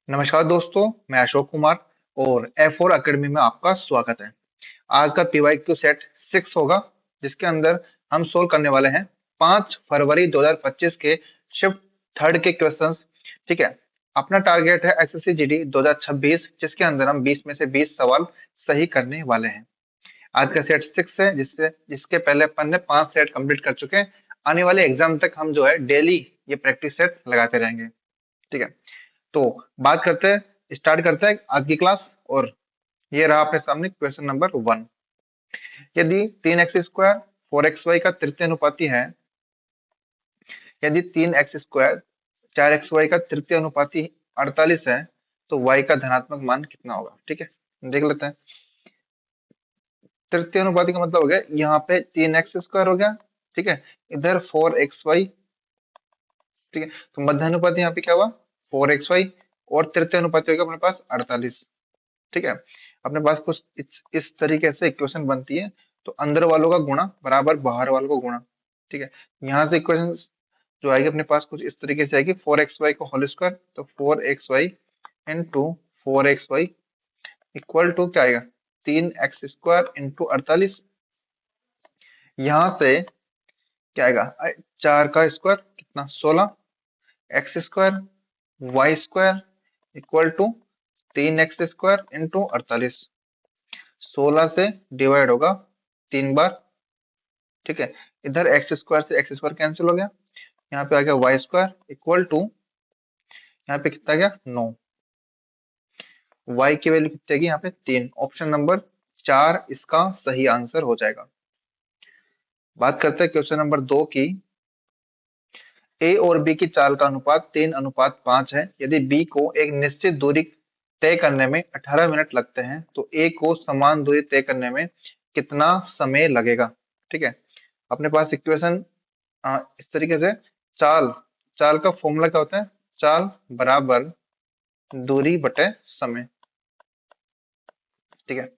नमस्कार दोस्तों, मैं अशोक कुमार और F4 एकेडमी में आपका स्वागत है। आज का PYQ सेट 6 होगा, जिसके अंदर हम सोल्व करने वाले हैं 5 फरवरी 2025 के शिफ्ट थर्ड के क्वेश्चंस। ठीक है। अपना टारगेट है SSC GD 2026, जिसके अंदर हम 20 में से 20 सवाल सही करने वाले हैं। आज का सेट 6 है, जिसके पहले अपन ने 5 सेट कंप्लीट कर चुके हैं। आने वाले एग्जाम तक हम जो है डेली ये प्रैक्टिस सेट लगाते रहेंगे। ठीक है। तो बात करते हैं, स्टार्ट करते हैं आज की क्लास। और ये रहा अपने सामने क्वेश्चन नंबर 1। यदि 3x² 4xy का तृतीय अनुपाती है, यदि 3x² 4xy का तृतीय अनुपाती 48 है, तो y का धनात्मक मान कितना होगा। ठीक है, देख लेते हैं। तृतीय अनुपाती का मतलब हो गया यहाँ पे 3x² हो गया। ठीक है, इधर 4xy। ठीक है, तो मध्य अनुपाती यहाँ पे क्या हुआ 4xy, और तृतीय अनुपाती हो गया अपने पास 48। ठीक है, अपने पास कुछ इस तरीके से इक्वेशन बनती है। तो अंदर वालों का गुणा बराबर बाहर वालों को गुणा। ठीक है, यहाँ से इक्वेशन जो आएगी अपने पास कुछ इस तरीके से आएगी 4xy को होल स्क्वायर, तो 4xy into 4xy equal to क्या आएगा 3x² इंटू 48। यहाँ से क्या आएगा 4 का स्क्वायर कितना 16, x² y² equal to 3x² into 48। 16 से डिवाइड होगा 3 बार। ठीक है, इधर x² से x² कैंसिल हो गया। यहाँ पे आ गया y² इक्वल टू, यहाँ पे कितना गया 9। y की वैल्यू कितनी आएगी यहाँ पे 3। ऑप्शन नंबर 4 इसका सही आंसर हो जाएगा। बात करते हैं क्वेश्चन नंबर 2 की। a और b की चाल का अनुपात 3:5 है। यदि b को एक निश्चित दूरी तय करने में 18 मिनट लगते हैं, तो a को समान दूरी तय करने में कितना समय लगेगा। ठीक है, अपने पास इक्वेशन इस तरीके से। चाल चाल का फॉर्मूला क्या होता है, चाल बराबर दूरी बटे समय। ठीक है,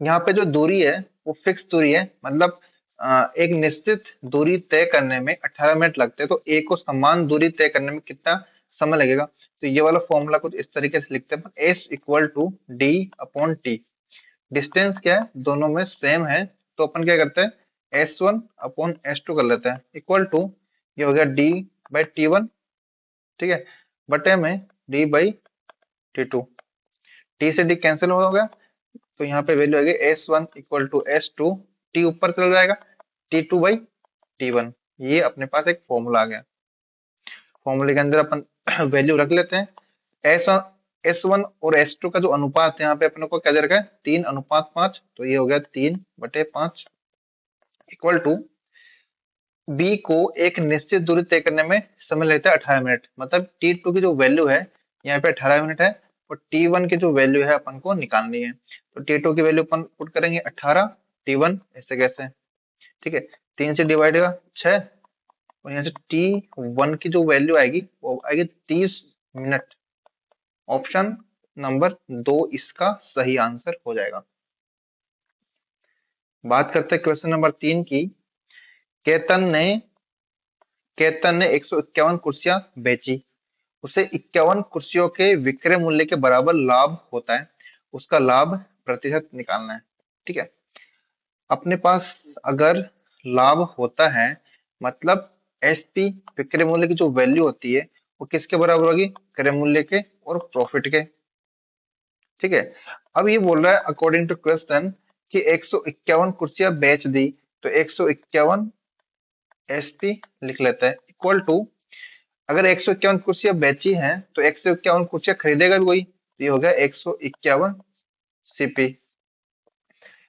यहाँ पे जो दूरी है वो फिक्स दूरी है, मतलब एक निश्चित दूरी तय करने में 18 मिनट लगते हैं, तो ए को समान दूरी तय करने में कितना समय लगेगा। तो ये वाला फॉर्मूला कुछ इस तरीके से लिखते हैं, s equal to d upon t. Distance क्या है, दोनों में सेम है, तो अपन क्या करते हैं S1 अपॉन S2 कर लेते हैं इक्वल टू, ये हो गया D बाई T1। ठीक है, बटे में D बाई T2। T से D कैंसिल हो गया, तो यहाँ पे वैल्यू आ गई S1 equal to S2। T ऊपर चल जाएगा, T2 बाई T1। ये अपने पास एक फॉर्मूला आ गया। फॉर्मूले के अंदर अपन वैल्यू रख लेते हैं। S1 और S2 का जो अनुपात है यहाँ पे अपने को क्या दे रखा है 3:5, तो ये हो गया 3/5 इक्वल टू, बी को एक निश्चित दूरी तय करने में समय लगता है 18 मिनट, मतलब T2 की जो वैल्यू है यहाँ पे 18 मिनट है, और T1 की जो वैल्यू है अपन को निकालनी है। तो T2 की वैल्यू अपन पुट करेंगे 18, T1 ऐसे कैसे। ठीक है, 3 से डिवाइड होगा 6, और यहाँ से T1 की जो वैल्यू आएगी वो आएगी 30 मिनट। ऑप्शन नंबर 2 इसका सही आंसर हो जाएगा। बात करते हैं क्वेश्चन नंबर 3 की। केतन ने केतन ने 151 कुर्सियां बेची। उसे 51 कुर्सियों के विक्रय मूल्य के बराबर लाभ होता है। उसका लाभ प्रतिशत निकालना है। ठीक है, अपने पास अगर लाभ होता है, मतलब एसपी विक्रय मूल्य की जो वैल्यू होती है वो किसके बराबर होगी, क्रय मूल्य के और प्रॉफिट के। ठीक है, अब ये बोल रहा है अकॉर्डिंग टू क्वेश्चन कि 151 कुर्सियां बेच दी, तो 151 एसपी लिख लेते हैं इक्वल टू, अगर 151 कुर्सियां बेची हैं तो 151 कुर्सियां खरीदेगा भी वही, तो ये हो गया 151 सीपी।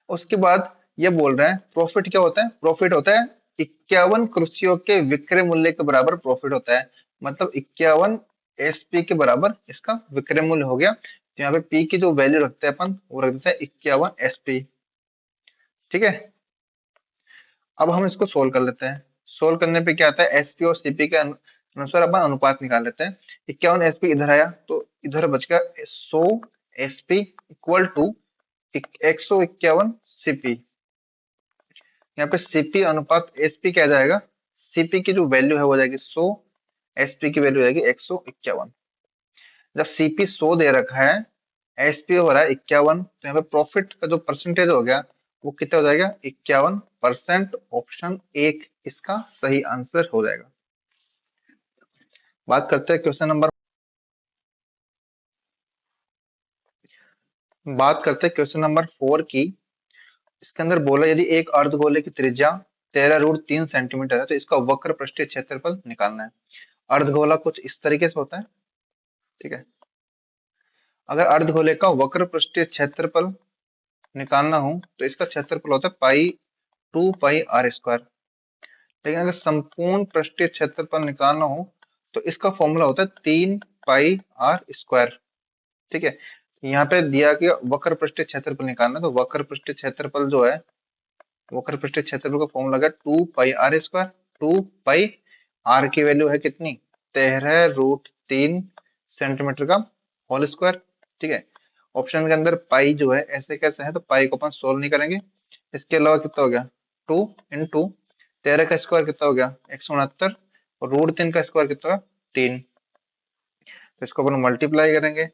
उसके बाद ये बोल रहे हैं प्रॉफिट क्या होता है, प्रॉफिट होता है 51 कुर्सियों के विक्रय मूल्य के बराबर प्रॉफिट होता है, मतलब 51 एसपी के बराबर इसका विक्रय मूल्य हो गया। तो यहाँ पे पी की जो वैल्यू रखते हैं अपन, वो रख देते हैं 51 एसपी। ठीक है, अब हम इसको सोल्व कर लेते हैं। सोल्व करने पे क्या आता है, एसपी और सीपी के अनुसार अपन अनुपात निकाल लेते हैं। 51 एसपी इधर आया, तो इधर बच गया 100 एसपी इक्वल टू 151 सीपी। यहाँ पे सीपी अनुपात एसपी क्या आ जाएगा, सीपी की जो वैल्यू है वो हो जाएगी 100, एसपी की वैल्यू हो जाएगी 151। जब सीपी 100 दे रखा है, एसपी हो रहा है 51, तो यहाँ पे प्रॉफिट का जो परसेंटेज हो गया वो कितना हो जाएगा? 51%। ऑप्शन एक इसका सही आंसर हो जाएगा। बात करते हैं क्वेश्चन नंबर 4 की। इसके अंदर बोला यदि एक अर्धगोले की त्रिज्या 13√3 सेंटीमीटर है तो इसका वक्र पृष्ठीय क्षेत्रफल निकालना है। अर्धगोला कुछ इस तरीके से होता है, ठीक है। अगर अर्धगोले का वक्र पृष्ठीय क्षेत्रफल निकालना हो तो इसका क्षेत्रफल होता है पाई 2 पाई r²। लेकिन अगर संपूर्ण पृष्ठीय क्षेत्रफल निकालना हो तो इसका फॉर्मूला होता है 3 पाई r²। ठीक है। यहाँ पे दिया कि वक्र पृष्ठीय क्षेत्रफल निकालना है, तो वक्र पृष्ठीय क्षेत्रफल जो है, वक्र पृष्ठीय क्षेत्रफल का फॉर्मूला है 2 पाई r²। 2 पाई r की वैल्यू है कितनी? 13√3 सेंटीमीटर का होल स्क्वायर। ठीक है। ऑप्शन के अंदर पाई जो है ऐसे कैसे है, तो पाई को अपन सोल्व नहीं करेंगे। इसके अलावा कितना हो गया? 2 इंटू 13 का स्क्वायर कितना हो गया? 169। और √3 का स्क्वायर कितना? 3। तो इसको अपन मल्टीप्लाई करेंगे,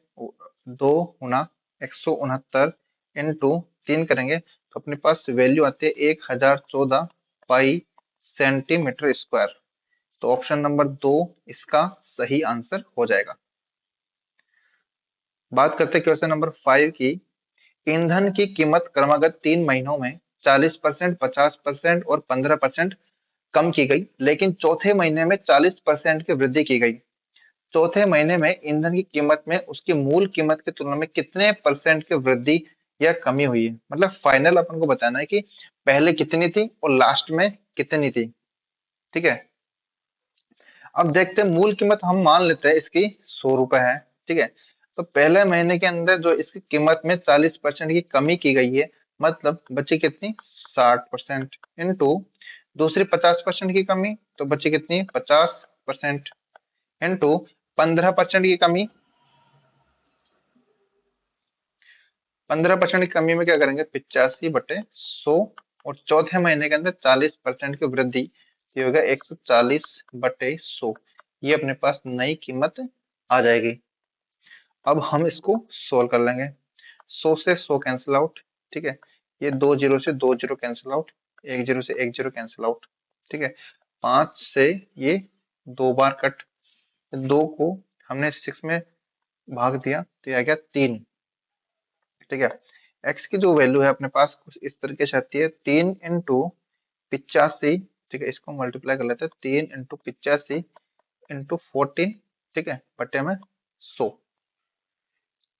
2 गुना 169 इंटू 3 करेंगे तो अपने पास वैल्यू आती है 1014 पाई सेंटीमीटर स्क्वायर। तो ऑप्शन नंबर 2 इसका सही आंसर हो जाएगा। बात करते हैं क्वेश्चन नंबर 5 की। ईंधन की कीमत क्रमागत 3 महीनों में 40%, 50% और 15% कम की गई, लेकिन चौथे महीने में 40% की वृद्धि की गई। चौथे महीने में ईंधन की कीमत में उसकी मूल कीमत की तुलना में कितने परसेंट की वृद्धि या कमी हुई है? मतलब फाइनल अपन को बताना है कि पहले कितनी थी और लास्ट में कितनी थी। ठीक है। अब देखते हैं, मूल कीमत हम मान लेते हैं इसकी 100 रुपए है। ठीक है। तो पहले महीने के अंदर जो इसकी कीमत में 40% की कमी की गई है, मतलब बची कितनी? 60%। इंटू दूसरी 50% की कमी, तो बची कितनी? 50%। इंटू 15% की कमी, 15% की कमी में क्या करेंगे? 85/100। और चौथे महीने के अंदर 40% की वृद्धि, ये होगा 140/100। ये अपने पास नई कीमत आ जाएगी। अब हम इसको सोल्व कर लेंगे। 100 से 100 कैंसिल आउट। ठीक है। ये 2 जीरो से 2 जीरो कैंसिल आउट। 1 जीरो से 1 जीरो कैंसिल आउट। ठीक है। 5 से ये 2 बार कट। 2 को हमने 6 में भाग दिया तो ये आ गया 3। ठीक है। एक्स की जो वैल्यू है अपने पास कुछ इस तरीके से आती है, 3 इंटू 85। ठीक है। इसको मल्टीप्लाई कर लेते हैं, 3 इंटू 85 इंटू 14। ठीक है, बटे में 100।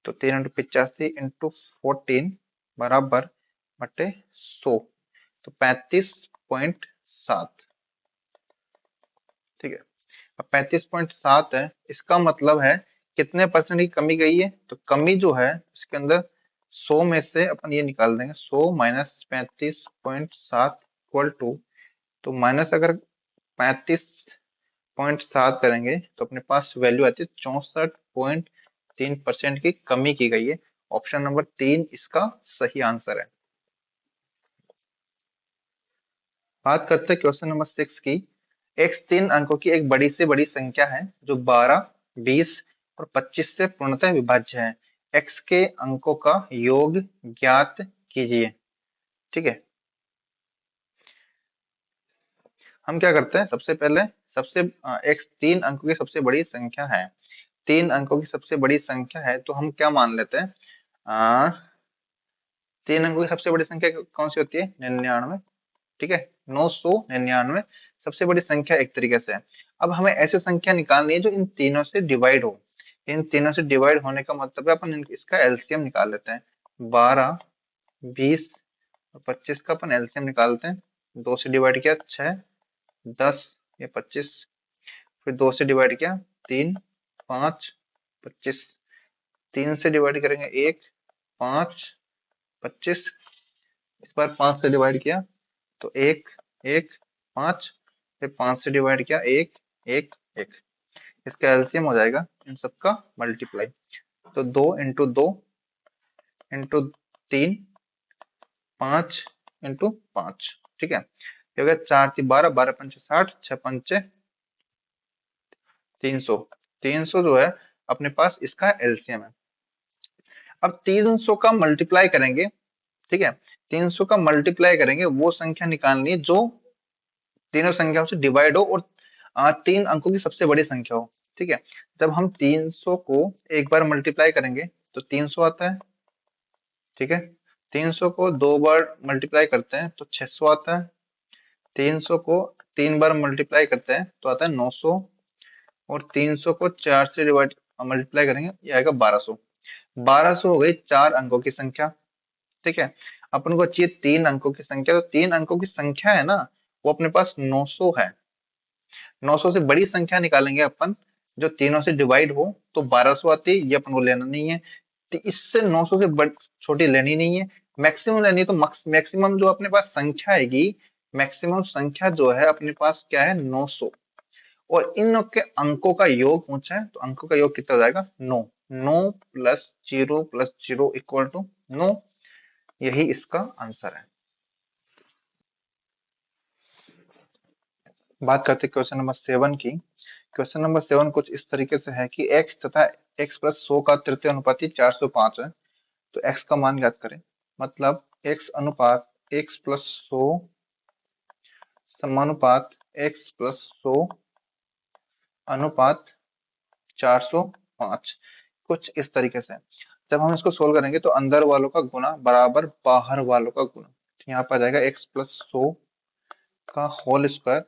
तो 3 इंटू 85 इंटू 14 बराबर बटे 100, तो 35.7। ठीक है। अब 35.7 है, इसका मतलब है कितने परसेंट की कमी गई है? तो कमी जो है इसके अंदर 100 में से अपन ये निकाल देंगे, 100 माइनस 35.7 इक्वल टू, तो माइनस अगर 35.7 करेंगे तो अपने पास वैल्यू आती है 64.3% की कमी की गई है। ऑप्शन नंबर 3 इसका सही आंसर है। बात करते हैं क्वेश्चन नंबर 6 की। एक्स 3 अंकों की एक बड़ी से बड़ी संख्या है जो 12, 20 और 25 से पूर्णतः विभाज्य है। एक्स के अंकों का योग ज्ञात कीजिए। ठीक है। हम क्या करते हैं, सबसे पहले सबसे एक्स 3 अंकों की सबसे बड़ी संख्या है। 3 अंकों की सबसे बड़ी संख्या है तो हम क्या मान लेते हैं, 3 अंकों की सबसे बड़ी संख्या कौन सी होती है? 99। ठीक है। 999 सबसे बड़ी संख्या एक तरीके से है। अब हमें ऐसी संख्या निकालनी है जो इन तीनों से डिवाइड हो। इन तीनों से डिवाइड होने का मतलब है अपन इसका एलसीएम निकाल लेते हैं। 12, 20 और 25 का अपन एलसीएम निकालते हैं। 2 से डिवाइड किया 6, 10, ये 25। फिर 2 से डिवाइड किया 3, 5, 25। 3 से डिवाइड करेंगे 1, 5, 25। इस बार 5 से डिवाइड किया तो 1, 1, 5। फिर 5 से डिवाइड किया 1, 1, 1। इसका एलसीएम हो जाएगा इन सबका मल्टीप्लाई। तो 2 इंटू 2 इंटू 3, 5 इंटू 5। ठीक है। ये हो गया 4×3 12, 12×5 60, 6×5 300। 300 जो है अपने पास इसका एलसीएम है। अब 300 का मल्टीप्लाई करेंगे, ठीक है, 300 का मल्टीप्लाई करेंगे, वो संख्या निकालनी है जो तीनों संख्याओं से डिवाइड हो और 3 अंकों की सबसे बड़ी संख्या हो। ठीक है, जब हम 300 को एक बार मल्टीप्लाई करेंगे तो 300 आता है। ठीक है, 300 को 2 बार मल्टीप्लाई करते हैं तो 600 आता है। 300 को 3 बार मल्टीप्लाई करते हैं तो आता है 900। और 300 को 4 से डिवाइड मल्टीप्लाई करेंगे, ये आएगा 1200। 1200 हो गई 4 अंकों की संख्या। ठीक है, अपन को चाहिए 3 अंकों की संख्या, तो 3 अंकों की संख्या है ना, वो अपने पास 900 है। 900 से बड़ी संख्या निकालेंगे अपन जो तीनों से डिवाइड हो, तो 1200 आती है, ये अपन को लेना नहीं है। तो इससे 900 से छोटी लेनी नहीं है, मैक्सिमम लेनी है। तो मैक्सिमम जो अपने पास संख्या आएगी, मैक्सिमम संख्या जो है अपने पास क्या है, 900। और इन के अंकों का योग पूछा है, तो अंकों का योग कितना हो जाएगा, 9। 9 प्लस जीरो इक्वल टू 9। यही इसका आंसर है। बात करते क्वेश्चन नंबर 7 की। क्वेश्चन नंबर 7 कुछ इस तरीके से है कि x तथा x प्लस 100 का तृतीय अनुपाती 405 है। तो x का मान ज्ञात करें। मतलब x अनुपात x प्लस 100 समानुपात x प्लस 100 अनुपात 405, कुछ इस तरीके से। जब हम इसको सोल्व करेंगे तो अंदर वालों का गुना बराबर बाहर वालों का गुना। तो यहाँ पर आ जाएगा x प्लस 100 का होल स्क्वायर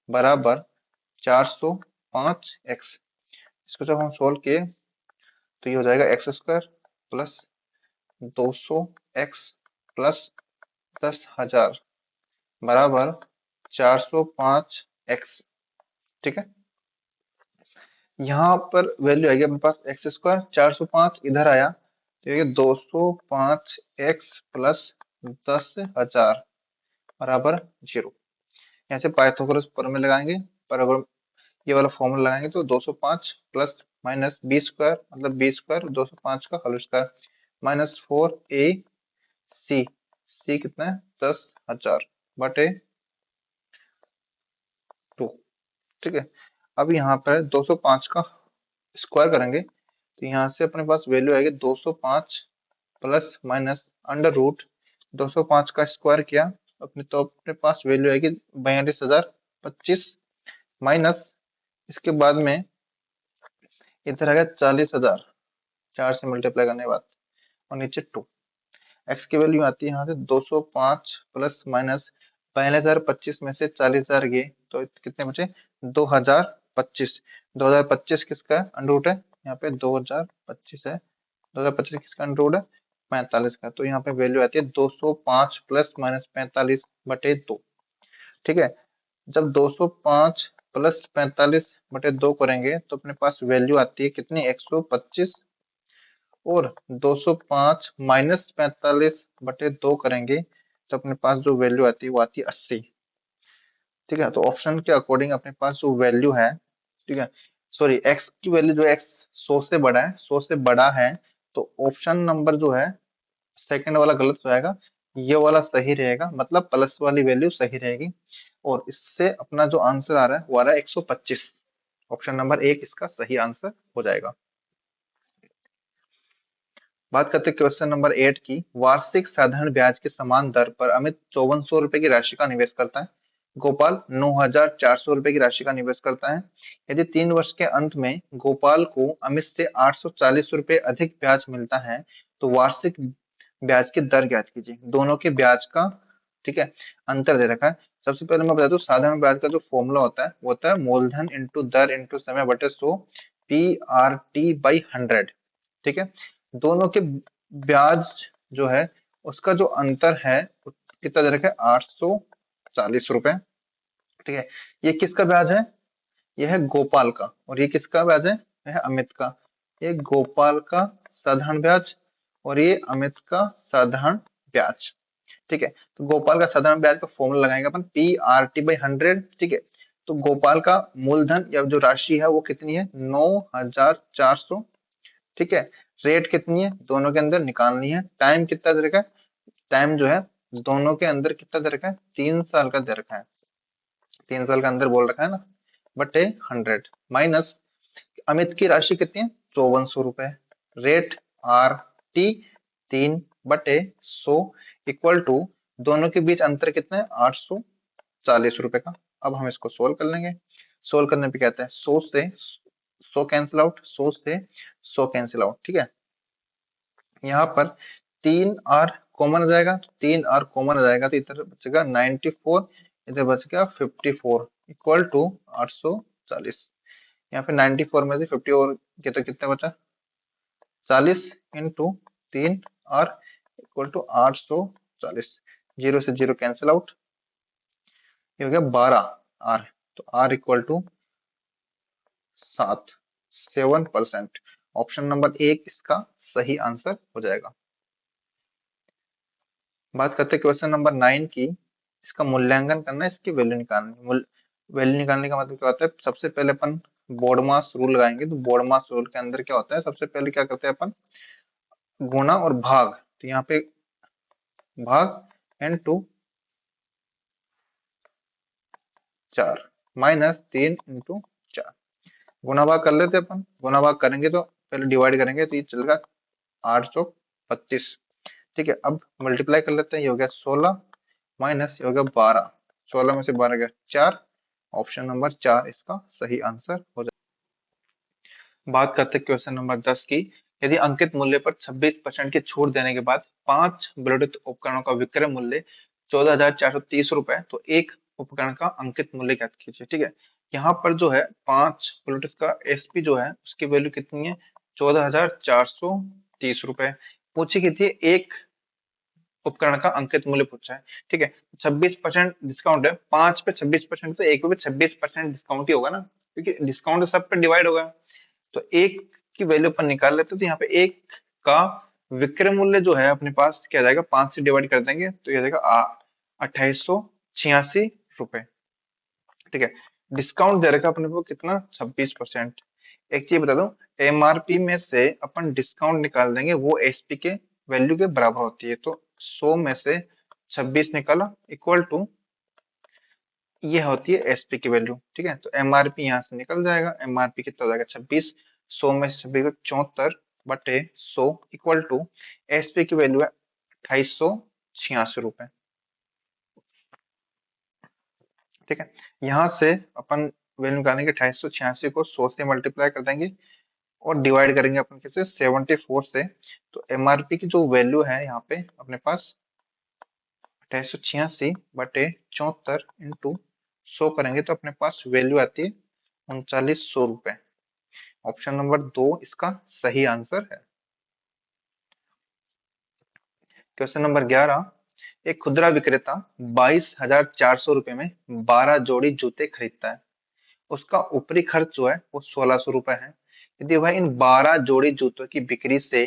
बराबर 405x। इसको जब हम सोल्व किए तो ये हो जाएगा x square plus 200x plus 10,000 बराबर 405x। ठीक है, यहाँ पर वैल्यू आएगी अपने पास एक्स स्क्वायर, 405 इधर आया तो ये 205x प्लस 10,000 बराबर 0। यहाँ से पाइथागोरस प्रमेय लगाएंगे, पर अगर ये वाला फॉर्मूला लगाएंगे तो 205 प्लस माइनस बी स्क्वायर, मतलब बी स्क्वायर 205 का होल स्क्वायर माइनस 4ac। सी कितना है, 10,000 बटे 2। ठीक है, अब यहाँ पर 205 का स्क्वायर करेंगे तो यहाँ से अपने पास वैल्यू आएगी 205 प्लस माइनस अंडर रूट 205 का स्क्वायर किया अपने, तो अपने पास वैल्यू आएगी 42,025 माइनस इसके बाद में इधर आ गया 40,000 4 से मल्टीप्लाई करने के बाद, और नीचे 2। एक्स की वैल्यू आती है यहाँ से 205 प्लस माइनस 42,025 में से 40,000 गए तो कितने बचे, 2025। 2025 किसका अंडर रूट है, यहाँ पे 2025 है। 2025 किसका अंडर रूट है, 45 का। तो यहाँ पे वैल्यू आती है 205 प्लस माइनस 45 बटे 2। ठीक है, जब 205 प्लस 45 बटे 2 करेंगे तो अपने पास वैल्यू आती है कितनी, 125। और 205 माइनस 45 बटे 2 करेंगे तो अपने पास जो वैल्यू आती है वो आती है 80। ठीक है, तो ऑप्शन के अकॉर्डिंग अपने पास जो वैल्यू है, ठीक है, सॉरी एक्स की वैल्यू जो एक्स 100 से बड़ा है, 100 से बड़ा है, तो ऑप्शन नंबर जो है सेकंड वाला गलत हो जाएगा, ये वाला सही रहेगा, मतलब प्लस वाली वैल्यू सही रहेगी। और इससे अपना जो आंसर आ रहा है वो आ रहा है 125। ऑप्शन नंबर 1 इसका सही आंसर हो जाएगा। बात करते हैं क्वेश्चन नंबर 8 की। वार्षिक साधारण ब्याज के समान दर पर अमित 5400 रुपए की राशि का निवेश करता है। गोपाल 9,400 रुपए की राशि का निवेश करता है। यदि 3 वर्ष के अंत में गोपाल को अमित से 840 रुपए अधिक ब्याज मिलता है तो वार्षिक ब्याज की दर ज्ञात कीजिए। दोनों के ब्याज का, ठीक है, अंतर दे रखा है। सबसे पहले मैं बता दूं साधारण ब्याज का जो फॉर्मूला होता है वो होता है मूलधन इंटू दर इंटू समय बटे 100 PRT/100। ठीक है, दोनों के ब्याज जो है उसका जो अंतर है वो कितना दे रखा है, 840 रुपए। ठीक है, ये किसका ब्याज है, यह है गोपाल का। और ये किसका ब्याज है, यह है अमित का। ये गोपाल का साधारण ब्याज और ये अमित का साधारण ब्याज। ठीक है, तो गोपाल का साधारण ब्याज का फॉर्मूला लगाएंगे अपन PRT/100। ठीक है, तो गोपाल का मूलधन या जो राशि है वो कितनी है, 9,400। ठीक है, रेट कितनी है दोनों के अंदर निकालनी है। टाइम कितना दे रखा है, टाइम जो है दोनों के अंदर कितना दे रखा है, 3 साल का दे रखा है। 3 साल का अंदर बोल रखा है ना, बटे 100 माइनस अमित की राशि कितनी है, ₹5400। Rate r t 3/100 equal to, दोनों के बीच अंतर कितना है, ₹840 का। अब हम इसको सोल्व कर लेंगे। सोल्व करने पे कहते हैं 100 से 100 कैंसिल आउट, 100 से 100 कैंसिल आउट, ठीक है। यहाँ पर 3R कॉमन आ जाएगा, 3R कॉमन आ जाएगा तो इधर बचेगा 94, इधर बचेगा 54 इक्वल टू 840। यहाँ पे 94 में से 50 और कितना कितना बचा, 40 into 3R equal to 840। Zero से जीरो कैंसिल आउट, ये हो गया 12R। तो R equal to 7%। Option number 1 इसका सही आंसर हो जाएगा। बात करते हैं क्वेश्चन नंबर 9 की। इसका मूल्यांकन करना है, इसकी वैल्यू निकालनी। वैल्यू निकालने का मतलब क्या होता है, सबसे पहले अपन बोर्ड मास रूल लगाएंगे। तो बोर्ड मास रूल के अंदर क्या होता है, सबसे पहले क्या करते हैं अपन, गुणा और भाग। तो यहाँ पे भाग N2 4 माइनस 3 इंटू 4, गुणा भाग कर लेते हैं अपन। गुणा भाग करेंगे तो पहले डिवाइड करेंगे तो ये चलेगा 825, ठीक है। अब मल्टीप्लाई कर लेते हैं, ये हो गया 16 माइनस ये हो गया 12, 16 में से 12 गया 4। ऑप्शन नंबर 4 इसका सही आंसर हो जाएगा। बात करते हैं क्वेश्चन नंबर 10 की। यदि अंकित मूल्य पर 26% की छूट देने के बाद 5 ब्लूटूथ उपकरणों का विक्रय मूल्य 14,430 रुपए, तो एक उपकरण का अंकित मूल्य ज्ञात कीजिए, ठीक है। यहाँ पर जो है 5 ब्लूटूथ का एसपी जो है उसकी वैल्यू कितनी है, 14,430 रुपए। पूछी की थी एक उपकरण का अंकित मूल्य पूछा है, ठीक है। 26% डिस्काउंट है, 5 पे 26%, तो एक पे भी 26% डिस्काउंट ही होगा ना, क्योंकि डिस्काउंट सब पे डिवाइड होगा। तो एक की वैल्यु अपन निकाल लेते हैं। तो यहाँ पे एक का विक्रय मूल्य जो है अपने पास क्या आ जाएगा, 5 से डिवाइड कर देंगे तो ये आ जाएगा 2886 रुपए, ठीक है। डिस्काउंट दे रखा अपने को कितना, 26%। एक चीज बता दूं, एमआरपी में से अपन डिस्काउंट निकाल देंगे, वो एसपी के वैल्यू के बराबर होती है। तो 100 में से 26 निकाला इक्वल टू, ये होती है एसपी की वैल्यू, ठीक है। तो एमआरपी यहाँ से निकल जाएगा, एमआरपी कितना हो जाएगा 26, 100 में से 26 74/100 इक्वल टू एसपी की वैल्यू है 2886 रुपए, ठीक है। यहाँ से अपन वैल्यू निकालेंगे 2886 को 100 से मल्टीप्लाई कर देंगे और डिवाइड करेंगे अपन किसे, 74 से। तो एमआरपी की जो वैल्यू है यहाँ पे अपने पास 2886/74 इंटू 100 करेंगे तो अपने पास वैल्यू आती है 3900 रुपए। ऑप्शन नंबर 2 इसका सही आंसर है। क्वेश्चन नंबर 11, एक खुदरा विक्रेता 22,400 रुपए में 12 जोड़ी जूते खरीदता है। उसका ऊपरी खर्च जो है वो 1600 रुपए है। यदि वह इन 12 जोड़ी जूतों की बिक्री से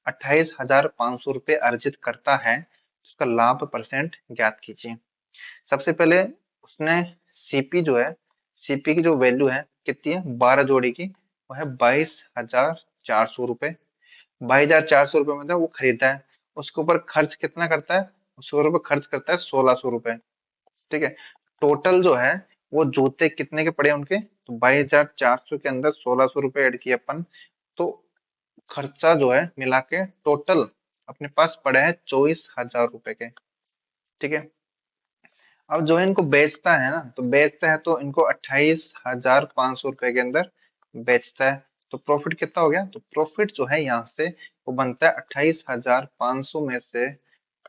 28,500 रुपए अर्जित करता है तो उसका लाभ परसेंट ज्ञात कीजिए। सबसे पहले उसने सीपी जो है, सीपी की जो वैल्यू है कितनी है, 12 जोड़ी की, वो है 22,400 रुपए। 22,400 रुपए में वो खरीदता है, उसके ऊपर खर्च कितना करता है, उसके ऊपर खर्च करता है 1600 रुपए, ठीक है। टोटल जो है वो जूते कितने के पड़े उनके, तो 22,400 के अंदर 1600 रुपए ऐड किए अपन, तो खर्चा जो है मिला के टोटल अपने पास पड़े हैं 24,000 रुपए के, ठीक है। अब जो है इनको बेचता है ना, तो बेचता है तो इनको 28,500 रुपए के अंदर बेचता है। तो प्रॉफिट कितना हो गया, तो प्रॉफिट जो है यहाँ से वो बनता है 28,500 में से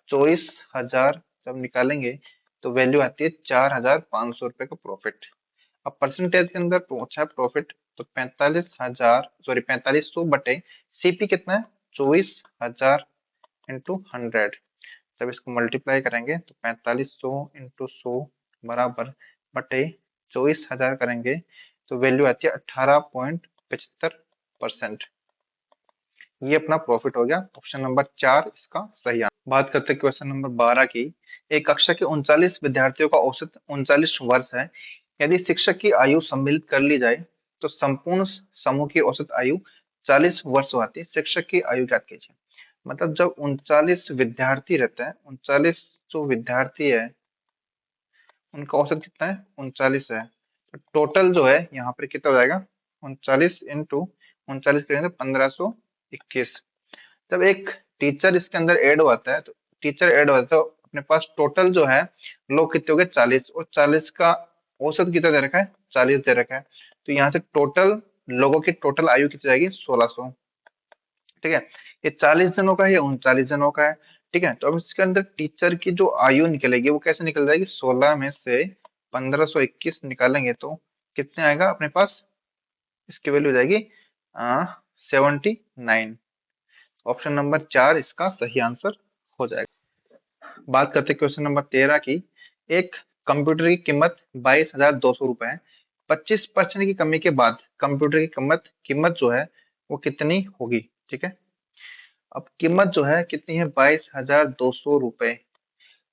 24,000 जब निकालेंगे तो वैल्यू आती है 4,500 रुपए का प्रॉफिट। अब परसेंटेज के अंदर पूछा है प्रॉफिट, तो 45,000 सीपी कितना है, 24,000 इंटू 100। जब इसको मल्टीप्लाई करेंगे तो 4500 इंटू 100 बराबर बटे 24,000 करेंगे तो वैल्यू आती है 18.75%। ये अपना प्रॉफिट हो गया। ऑप्शन नंबर 4 इसका सही आंसर। बात करते हैं क्वेश्चन नंबर 12 की। एक कक्षा के 39 विद्यार्थियों का औसत 39 वर्ष है। यदि शिक्षक की आयु सम्मिलित कर ली जाए तो संपूर्ण समूह की औसत आयु 40 वर्ष आती है। शिक्षक की आयु ज्ञात कीजिए। मतलब जब 39 विद्यार्थी रहते हैं, 39 जो विद्यार्थी है उनका औसत कितना है, 39 है। तो टोटल जो है यहाँ पर कितना हो जाएगा, 39 इंटू 39 करेंगे तो 1521। जब एक टीचर इसके अंदर ऐड होता है तो टीचर ऐड होता है तो अपने पास टोटल जो है लोग कितने हो गए 40, और 40 का औसत कितना दे रखा है 40 दे रखा है। तो यहाँ से टोटल लोगों की टोटल आयु कितनी जाएगी 1600। ठीक है, ये 40 जनों का है या 39 जनों का है। ठीक है, तो अब इसके अंदर टीचर की जो आयु निकलेगी वो कैसे निकल जाएगी, 16 में से 1521 निकालेंगे तो कितने आएगा अपने पास, इसकी वैल्यू हो जाएगी 79। ऑप्शन नंबर 4 इसका सही आंसर हो जाएगा। बात करते हैं क्वेश्चन नंबर 13 की। एक कंप्यूटर की कीमत 22,200 रुपए है। 25% की कमी के बाद कंप्यूटर की कीमत कीमत जो है वो कितनी होगी। ठीक है, अब कीमत जो है कितनी है 22,200 रुपए।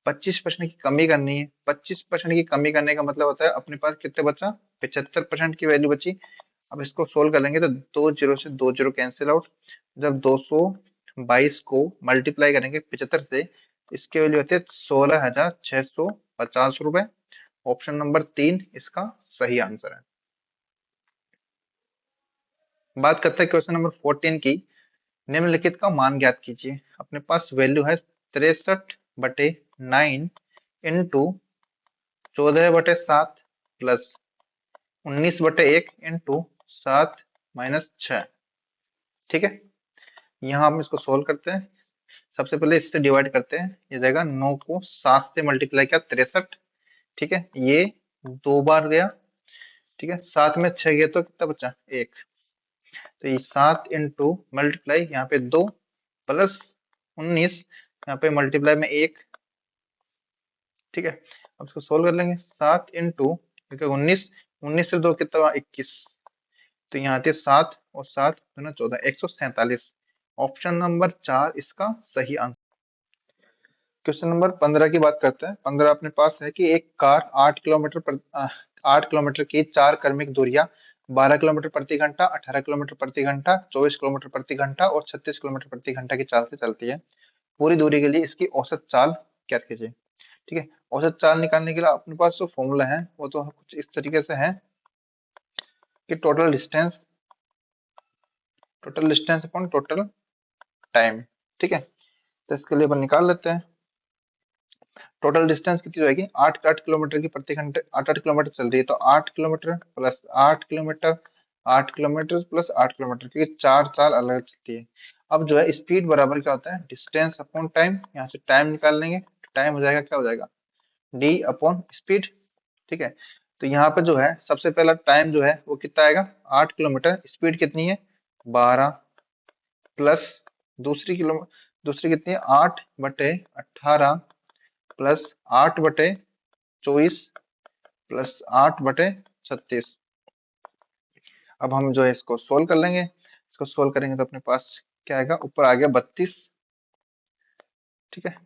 25% की कमी करनी है। 25% की कमी करने का मतलब होता है अपने पास कितने बचा, 75% की वैल्यू बची। अब इसको सोल्व करेंगे तो दो जीरो से दो जीरो कैंसिल आउट। जब 222 को मल्टीप्लाई करेंगे 75 से, इसकी वैल्यू होती है 16,650 रुपए। ऑप्शन नंबर 3 इसका सही आंसर है। बात करते हैं क्वेश्चन नंबर 14 की। निम्नलिखित का मान ज्ञात कीजिए। अपने पास वैल्यू है 63/9 इंटू 14/7 प्लस 19/1 इंटू 7 - 6। ठीक है, यहाँ हम इसको सोल्व करते हैं। सबसे पहले इससे डिवाइड करते हैं। ये जाएगा 9 को 7 से मल्टीप्लाई किया 63। ठीक है, ये 2 बार गया। ठीक है, 7 में 6 गया तो कितना बचा 1। तो ये 7 इंटू मल्टीप्लाई यहाँ पे 2 प्लस 19 यहाँ पे मल्टीप्लाई में 1। ठीक है, अब इसको सोल्व कर लेंगे। 7 इंटू 19, 19 से 2 कितना हुआ 21। तो यहाँ आती है 7 और 7 ना 14, 147। ऑप्शन नंबर 4 इसका सही आंसर। क्वेश्चन नंबर 15 की बात करते हैं। 15 अपने पास है कि एक कार 8 किलोमीटर की 4 क्रमिक दूरियां 12 किलोमीटर प्रति घंटा, 18 किलोमीटर प्रति घंटा, 24 किलोमीटर प्रति घंटा और 36 किलोमीटर प्रति घंटा की चाल से चलती है। पूरी दूरी के लिए इसकी औसत चाल ज्ञात कीजिए। ठीक है, औसत चाल निकालने के लिए अपने पास जो फॉर्मूला है वो तो कुछ इस तरीके से है कि total distance upon total time. ठीक है, तो इसके लिए अपन निकाल लेते हैं। टोटल डिस्टेंस कितनी रहेगी, 8 किलोमीटर की प्रति घंटे, 8 किलोमीटर चल रही है तो 8 kilometre plus 8 kilometre, 8 kilometre plus 8 kilometre, क्योंकि चार चाल अलग चलती है। अब जो है स्पीड बराबर क्या होता है, डिस्टेंस अपॉन टाइम। यहाँ से टाइम निकाल लेंगे, टाइम हो जाएगा क्या हो जाएगा डी अपॉन स्पीड। ठीक है, तो यहाँ पे जो है सबसे पहला टाइम जो है वो कितना आएगा 8 किलोमीटर, स्पीड कितनी है 12 प्लस दूसरी कितनी है 8/18 प्लस 8/24 प्लस 8/36। अब हम जो है इसको सोल्व कर लेंगे। इसको सोल्व करेंगे तो अपने पास क्या आएगा, ऊपर आ गया 32। ठीक है,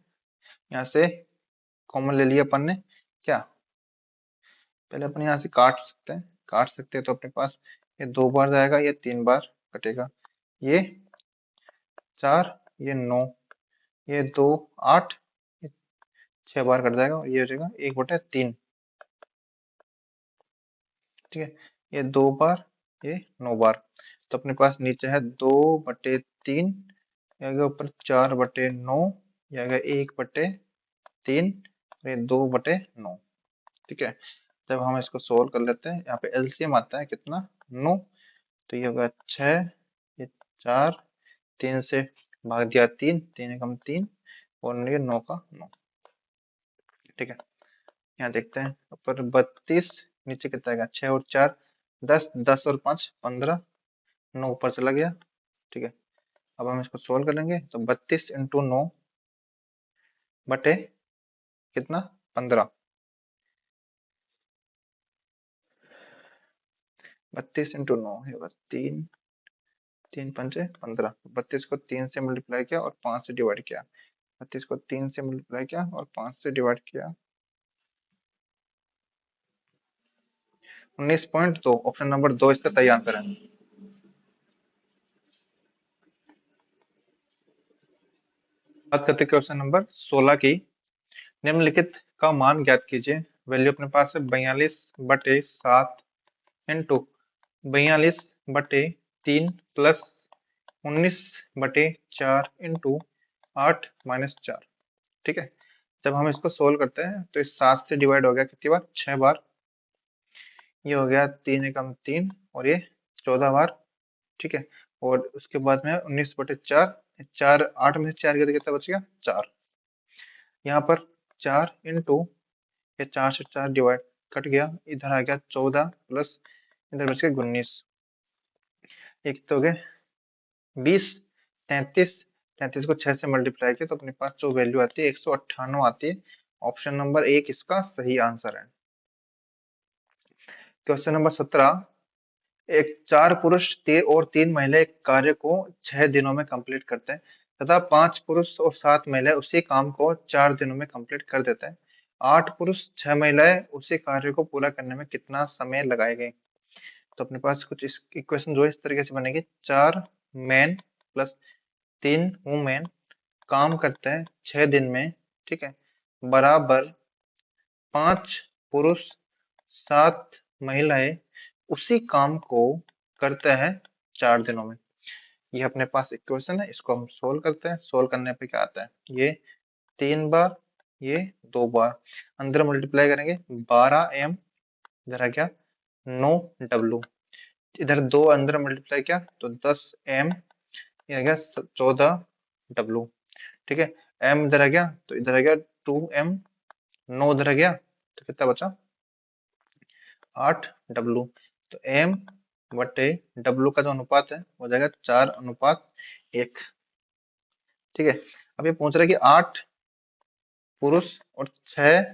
यहाँ से कॉमन ले लिया अपन ने। क्या पहले अपन यहाँ से काट सकते हैं तो अपने पास ये 2 बार जाएगा, ये 3 बार कटेगा, ये 4, ये 9, ये 2 8, ये 6 बार कट जाएगा और ये हो जाएगा 1/3। ठीक है, ये 2 बार, ये 9 बार। तो अपने पास नीचे है 2/3, आगे ऊपर 4/9, ये आएगा 1/3, ये 2/9। ठीक है, जब हम इसको सोल्व कर लेते हैं, यहाँ पे एलसीएम आता है कितना 9, तो ये होगा 6, ये 4, 3 से भाग दिया 3, 3 एकम 3 और ये 9 का 9। ठीक है, यहाँ देखते हैं ऊपर 32, नीचे कितना आएगा 6 और 4 10, 10 और 5 15, 9 ऊपर चला गया। ठीक है, अब हम इसको सोल्व करेंगे तो 32 इंटू 9 बटे कितना 15, 32 इंटू 9 होगा 3, 3 × 5 = 15। 32 को 3 से मल्टीप्लाई किया और 5 से डिवाइड किया, 32 को 3 से मल्टीप्लाई किया और 5 से डिवाइड किया, 19.2। ऑप्शन नंबर 2 इसका सही आंसर है। बात करते क्वेश्चन नंबर 16 की। निम्नलिखित का मान ज्ञात कीजिए। वैल्यू अपने पास है 42/7 इंटू 42/3 3 प्लस 19/4 इंटू 8 - 4। ठीक है, जब हम इसको सोल्व करते हैं तो इस 7 से डिवाइड हो गया कितनी बार, 6 बार। ये हो गया 3 एकम 3 और ये 14 बार। ठीक है, और उसके बाद में 19/4, 4 8 में से 4 गया तो कितना बच गया, 4। यहाँ पर 4 इंटू, ये 4 से 4 डिवाइड कट गया, इधर आ गया 14 प्लस इधर बच गया 19। एक तो हो गए 20, 33, 33 को 6 से मल्टीप्लाई किया तो अपने पास जो वैल्यू आती है 198 आती है। ऑप्शन नंबर 1 इसका सही आंसर है। क्वेश्चन नंबर 17, एक 4 पुरुष और 3 महिला एक कार्य को 6 दिनों में कंप्लीट करते हैं तथा 5 पुरुष और 7 महिलाएं उसी काम को 4 दिनों में कंप्लीट कर देते हैं। 8 पुरुष 6 महिलाएं उसी कार्य को पूरा करने में कितना समय लगाएंगे। तो अपने पास कुछ इस इक्वेशन जो इस तरीके से बनेगी, 4 मैन प्लस 3 वुमेन काम करते हैं 6 दिन में, ठीक है, बराबर 5 पुरुष 7 महिलाएं उसी काम को करते हैं 4 दिनों में। ये अपने पास इक्वेशन है, इसको हम सोल्व करते हैं। सोल्व करने पे क्या आता है, ये 3 बार, ये 2 बार, अंदर मल्टीप्लाई करेंगे 12m, इधर आ गया 9w, इधर 2 अंदर मल्टीप्लाई किया तो 10m, ये आ गया 14w। ठीक है, m इधर आ गया तो इधर आ गया 2m, 9 इधर आ गया तो कितना बचा 8w। तो m बटे w का जो अनुपात है हो जाएगा 4:1। ठीक है, अब ये पूछ रहा है कि 8 पुरुष और 6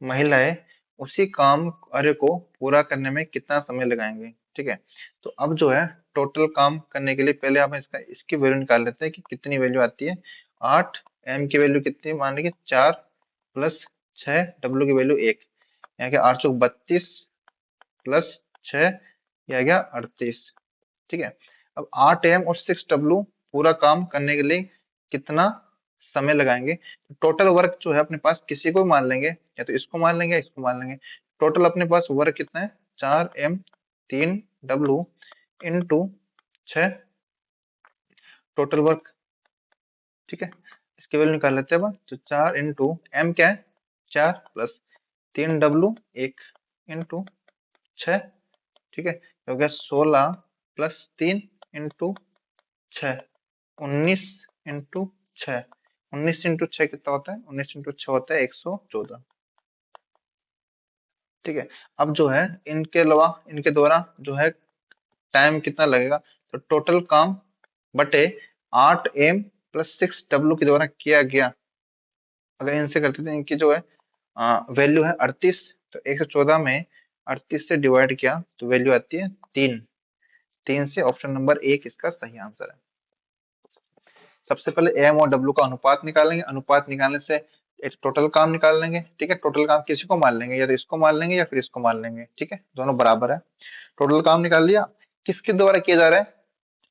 महिलाएं उसी काम कार्य को पूरा करने में कितना समय लगाएंगे। ठीक है, तो अब जो है टोटल काम करने के लिए पहले हम इसकी वैल्यू निकाल लेते हैं कि कितनी वैल्यू आती है। 8 m की वैल्यू कितनी मान लीजिए 4 प्लस 6 w की वैल्यू 1, यहाँ के 832 प्लस 6, ये आ गया 38। ठीक है, अब 8m और 6w पूरा काम करने के लिए कितना समय लगाएंगे। टोटल वर्क जो है अपने पास किसी को मान लेंगे, या तो इसको मान लेंगे या इसको मान लेंगे। टोटल अपने पास वर्क कितना है, 4m 3w into 6 total work. ठीक है, इसकी वैल्यू निकाल लेते हैं। तो 4 इंटू m क्या है 4 प्लस 3w 1 इंटू 6। ठीक है, हो गया 16 प्लस 3 इंटू 6, 19 इंटू 6, 19 इंटू 6 कितना होता है, 19 इंटू 6 होता है 114। ठीक है, अब जो है इनके अलावा इनके द्वारा जो है टाइम कितना लगेगा, तो टोटल काम बटे 8m प्लस 6w के द्वारा किया गया, अगर इनसे करते थे इनकी जो है वैल्यू है 38, तो 114 में 38 से डिवाइड किया तो वैल्यू आती है 3। 3 से ऑप्शन नंबर 1 इसका सही आंसर है। सबसे पहले एम और डब्ल्यू का अनुपात निकालेंगे। अनुपात निकालने से एक टोटल काम निकाल लेंगे। ठीक है, टोटल काम किसी को मान लेंगे, या तो इसको मान लेंगे या फिर इसको मान लेंगे। ठीक है, दोनों बराबर है। टोटल काम निकाल लिया, किसके द्वारा किया जा रहा है,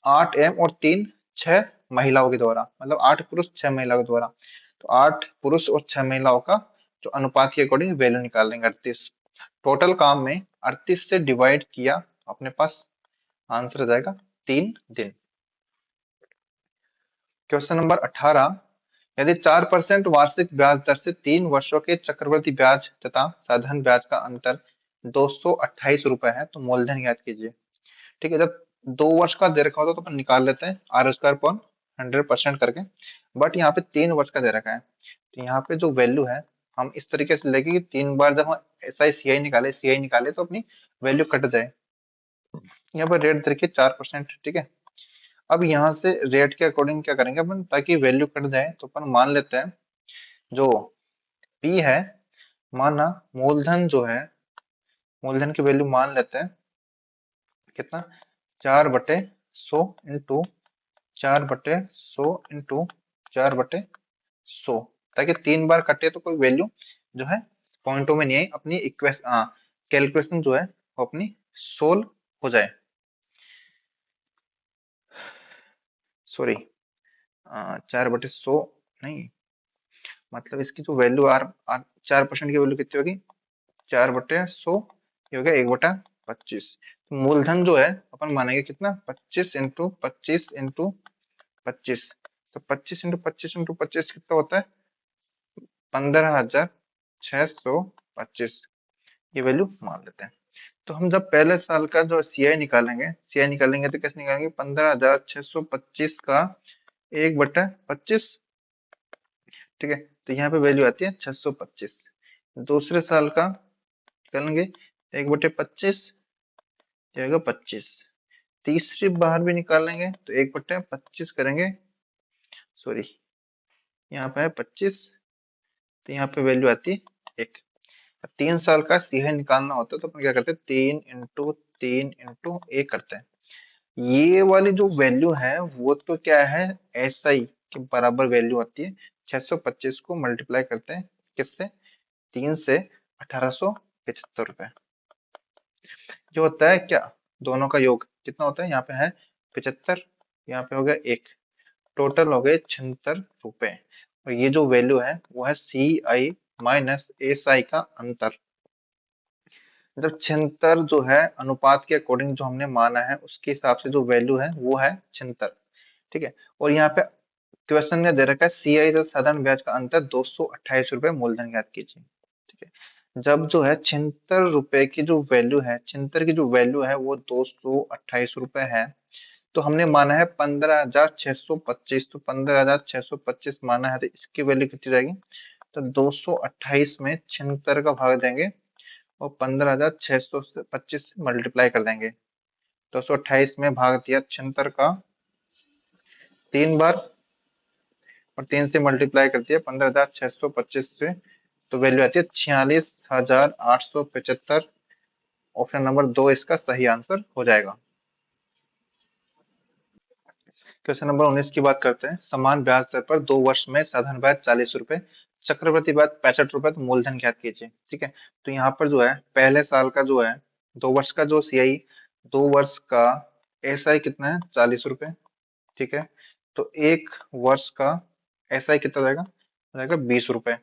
8m और 3 6 महिलाओं के द्वारा, मतलब 8 पुरुष 6 महिलाओं के द्वारा। तो 8 पुरुष और 6 महिलाओं का जो अनुपात के अकॉर्डिंग वैल्यू निकाल लेंगे 38। टोटल काम में 38 से डिवाइड किया तो अपने पास आंसर आ जाएगा 3 दिन। क्वेश्चन नंबर 18, यदि 4% वार्षिक ब्याज दर से 3 वर्षों के चक्रवृद्धि ब्याज तथा साधारण ब्याज का अंतर 228 रुपए है तो मूलधन ज्ञात कीजिए। ठीक है, जब 2 वर्ष का दे रखा होता है तो अपन निकाल लेते हैं आर स्क्वायर अपॉन 100% करके, बट यहाँ पे 3 वर्ष का दे रखा है तो यहाँ पे जो वैल्यू है हम इस तरीके से लेंगे कि 3 बार जब हम एसआई सीआई निकाले तो अपनी वैल्यू कट जाए। यहाँ पर रेट दे रखी है 4%। ठीक है, अब यहाँ से रेट के अकॉर्डिंग क्या करेंगे अपन, ताकि वैल्यू कट जाए तो अपन मान लेते हैं जो पी है, माना मूलधन जो है, मूलधन की वैल्यू मान लेते हैं कितना, 4/100 इंटू 4/100 इंटू 4/100, ताकि 3 बार कटे तो कोई वैल्यू जो है पॉइंटों में नहीं आई, अपनी इक्वेशन कैलकुलेशन जो है वो अपनी सोल्व हो जाए। सॉरी, 4/100 नहीं, मतलब इसकी जो वैल्यू आर 4% की वैल्यू कितनी होगी, 4/100, ये हो गया 1/5। 25। तो मूलधन जो है अपन मानेंगे कितना, 25 × 25 × 25। तो 25 × 25 × 25 कितना होता है, 15,625। ये वैल्यू मान लेते हैं। तो हम जब पहले साल का जो सीआई निकालेंगे तो कैसे निकालेंगे, 15,625 का 1/25। ठीक है, तो यहाँ पे वैल्यू आती है 625। दूसरे साल का निकालेंगे 1/25, जाएगा 25। तीसरी बार भी निकालेंगे तो 1/25 करेंगे, सॉरी यहाँ पे है 25, तो यहाँ पे वैल्यू आती है 1। 3 साल का सीआई निकालना होता है तो अपन क्या करते हैं, 3 × 3 × 1 करते हैं। ये वाली जो वैल्यू है वो तो क्या है, एसआई के बराबर वैल्यू आती है। 625 को मल्टीप्लाई करते हैं किससे, 3 से, 1875 रुपए जो होता है क्या, दोनों का योग कितना होता है, यहाँ पे है 75, यहाँ पे हो गया 1, टोटल हो गए 76 रुपए। और ये जो वैल्यू है वो है सी आई माइनस एस आई का अंतर। जब 76 जो है अनुपात के अकॉर्डिंग जो हमने माना है उसके हिसाब से जो वैल्यू है वो है 76। ठीक है, और यहाँ पे क्वेश्चन में दे रखा है सीआई तथा साधारण ब्याज का अंतर 228 रुपए, मूलधन ज्ञात कीजिए। ठीक है, जब जो है 76 रुपए की जो वैल्यू है, 76 की जो वैल्यू है वो 228 रुपए है, तो हमने माना है 15,625। तो 15,625 माना है तो इसकी वैल्यू कितनी जाएगी, तो 228 में 76 का भाग देंगे और 15,625 से मल्टीप्लाई कर देंगे। 228 में भाग दिया 76 का 3 बार और 3 से मल्टीप्लाई कर दिया 15,625 से, तो वैल्यू आती है 46,875। ऑप्शन नंबर 2 इसका सही आंसर हो जाएगा। क्वेश्चन नंबर 19 की बात करते हैं। समान ब्याज दर पर 2 वर्ष में साधारण ब्याज 40 रुपए, चक्रवृद्धि ब्याज 65 रुपए, तो मूलधन ज्ञात कीजिए। ठीक है, तो यहाँ पर जो है पहले साल का जो है 2 वर्ष का जो सीआई, 2 वर्ष का एसआई कितना है, 40 रुपए। ठीक है, तो 1 वर्ष का एसआई कितना जाएगा, जाएगा 20 रुपए।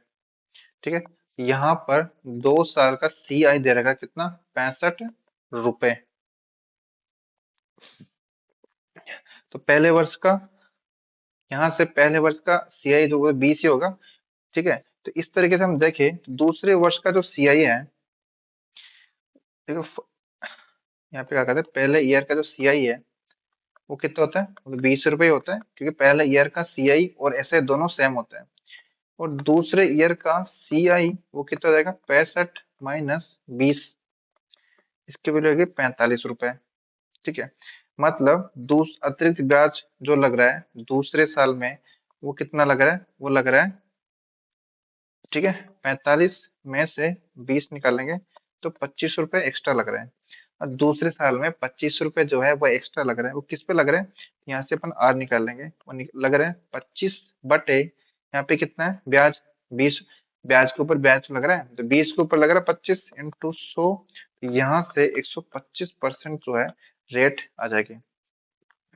ठीक है, यहाँ पर 2 साल का सीआई दे रखा है कितना, 65 रुपए। तो पहले वर्ष का, यहाँ से पहले वर्ष का सीआई जो है 20 ही होगा। ठीक है, तो इस तरीके से हम देखें तो दूसरे वर्ष का जो सीआई है, देखो यहाँ पे क्या कहते हैं, पहले ईयर का जो सीआई है वो कितना होता है, वो 20 रुपए होता है, क्योंकि पहले ईयर का सीआई और एसआई दोनों सेम होता है। और दूसरे ईयर का सीआई वो कितना जाएगा, 65 माइनस 20, इसकी वैल्यू होगी 45 रुपए। ठीक है, मतलब अतिरिक्त ब्याज जो लग रहा है दूसरे साल में वो कितना लग रहा है, वो लग रहा है, ठीक है, 45 में से 20 निकालेंगे तो 25 रुपए एक्स्ट्रा लग रहे हैं। और दूसरे साल में 25 रुपए जो है वो एक्स्ट्रा लग रहे हैं, वो किस पे लग रहे हैं, यहाँ से अपन आर निकाल लेंगे, वो लग रहे हैं 25 बटे यहाँ पे कितना है ब्याज, 20, ब्याज के ऊपर ब्याज लग रहा है तो 20 के ऊपर लग रहा है 25 इंटू 100, यहाँ से 125% जो है रेट आ जाएगी।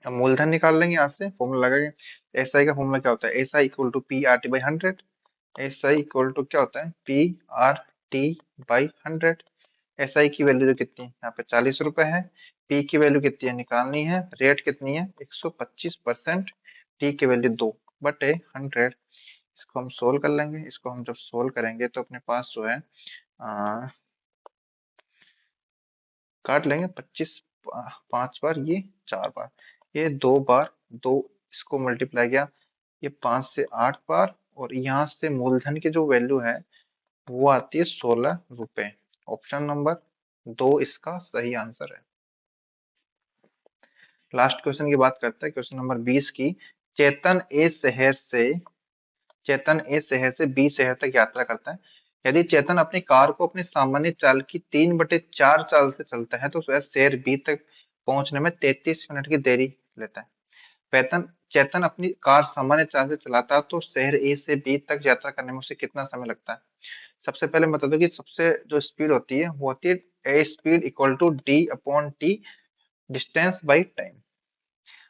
अब मूलधन निकाल लेंगे, यहाँ से फॉर्मूला लगाएंगे। एसआई का फॉर्मूला क्या होता है, SI equal to p r t by 100। SI equal to क्या होता है, p r t by 100। SI की वैल्यू जो कितनी है, यहाँ पे 40 रुपए है। पी की वैल्यू कितनी है निकालनी है, रेट कितनी है 125%, टी की वैल्यू 2/100। इसको हम सोल्व कर लेंगे, इसको हम जब सोल्व करेंगे तो अपने पास जो है काट लेंगे 25, 5 बार, ये 4 बार, ये 2 बार, दो इसको मल्टीप्लाई किया, ये 5 से 8 बार, और यहाँ से मूलधन की जो वैल्यू है वो आती है 16 रुपए। ऑप्शन नंबर 2 इसका सही आंसर है। लास्ट क्वेश्चन की बात करते हैं, क्वेश्चन नंबर 20 की। चेतन ए शहर से चेतन ए शहर से बी शहर तक यात्रा करता है। यदि चेतन अपनी कार को अपने सामान्य चाल की 3/4 चाल से चलता है तो वह शहर बी तक पहुंचने में 33 मिनट की देरी लेता है। चेतन अपनी कार सामान्य चाल से चलाता है तो शहर ए से बी तक यात्रा करने में उसे कितना समय लगता है। सबसे पहले बता दो कि सबसे जो स्पीड होती है वो होती है a speed equal to d upon t, distance by time.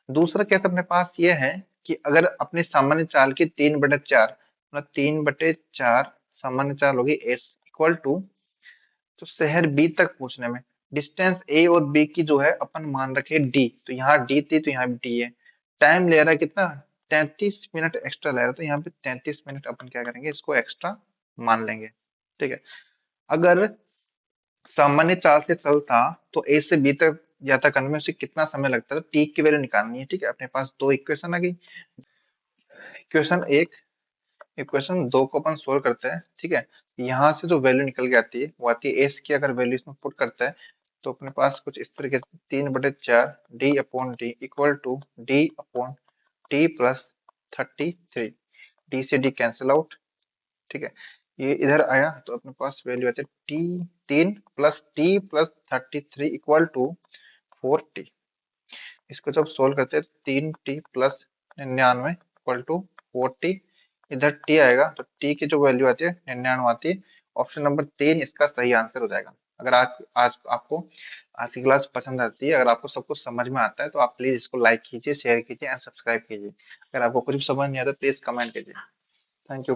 दूसरा केस अपने पास ये है कि अगर अपनी सामान्य चाल की 3/4, मतलब 3/4 सामान्य चाल होगी एस इक्वल टू, तो शहर बी तक पहुंचने में डिस्टेंस ए और बी की जो है अपन मान रखे डी, तो यहाँ डी थी तो यहाँ भी डी है। टाइम ले रहा है कितना, 33 मिनट एक्स्ट्रा ले रहा है, तो यहाँ पे 33 मिनट अपन क्या करेंगे, इसको एक्स्ट्रा मान लेंगे। ठीक है। अगर सामान्य चाल से चलता तो ए से बी तक यात्रा करने में उसे कितना समय लगता है, तो टी की वैल्यू निकालनी है। ठीक है, अपने पास दो इक्वेशन आ गई। इक्वेशन एक, इक्वेशन दो को अपन सोल्व करते हैं। ठीक है, यहाँ से जो वैल्यू निकल के आती है वो आती है एस की, अगर वैल्यू इसमें पुट करते हैं तो अपने पास कुछ इस तरीके से 3/4 d upon d equal to d upon t plus 33। D से डी कैंसिल आउट। ठीक है, ये इधर आया तो अपने पास वैल्यू आती है t, 3 plus t plus 33 equal to 4t। इसको जब सोल्व करते हैं 3t plus 99 equal to 4t, इधर t आएगा तो t की जो वैल्यू आती है 99 आती है। ऑप्शन नंबर 3 इसका सही आंसर हो जाएगा। अगर आज आपको आज की क्लास पसंद आती है, अगर आपको सब कुछ समझ में आता है, तो आप प्लीज इसको लाइक कीजिए, शेयर कीजिए एंड सब्सक्राइब कीजिए। अगर आपको कुछ समझ नहीं आता प्लीज कमेंट कीजिए। Thank you.